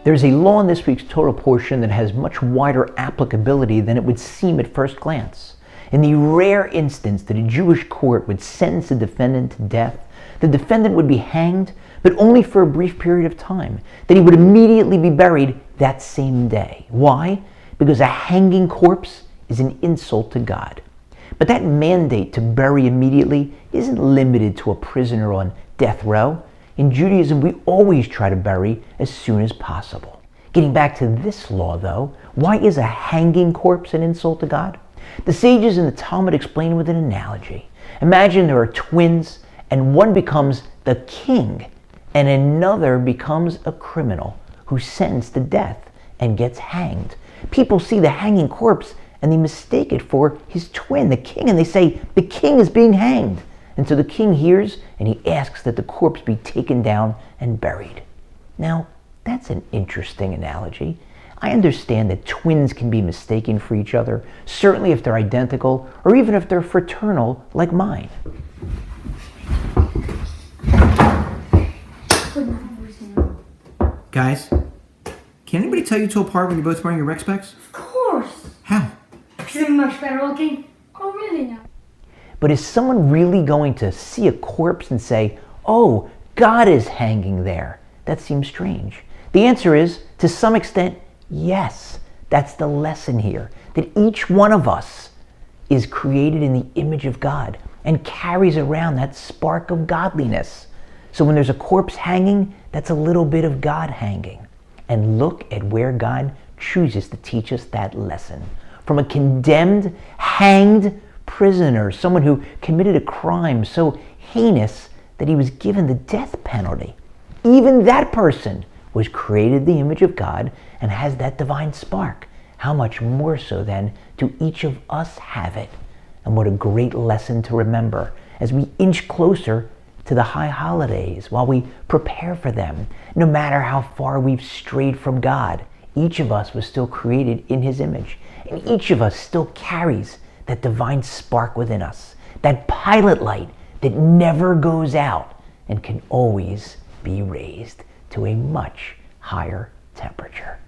There's a law in this week's Torah portion that has much wider applicability than it would seem at first glance. In the rare instance that a Jewish court would sentence a defendant to death, the defendant would be hanged, but only for a brief period of time. Then he would immediately be buried that same day. Why? Because a hanging corpse is an insult to God. But that mandate to bury immediately isn't limited to a prisoner on death row. In Judaism, we always try to bury as soon as possible. Getting back to this law, though, why is a hanging corpse an insult to God? The sages in the Talmud explain with an analogy. Imagine there are twins, and one becomes the king, and another becomes a criminal who's sentenced to death and gets hanged. People see the hanging corpse and they mistake it for his twin, the king, and they say, the king is being hanged. And so the king hears and he asks that the corpse be taken down and buried. Now, that's an interesting analogy. I understand that twins can be mistaken for each other, certainly if they're identical or even if they're fraternal like mine. Guys, can anybody tell you two apart when you're both wearing your rec specs? Of course. How? Because I'm much better looking. Oh, really now? But is someone really going to see a corpse and say, oh, God is hanging there? That seems strange. The answer is, to some extent, yes. That's the lesson here, that each one of us is created in the image of God and carries around that spark of godliness. So when there's a corpse hanging, that's a little bit of God hanging. And look at where God chooses to teach us that lesson. From a condemned, hanged prisoner, someone who committed a crime so heinous that he was given the death penalty. Even that person was created in the image of God and has that divine spark. How much more so then do each of us have it? And what a great lesson to remember as we inch closer to the high holidays, while we prepare for them. No matter how far we've strayed from God, each of us was still created in His image. And each of us still carries that divine spark within us, that pilot light that never goes out and can always be raised to a much higher temperature.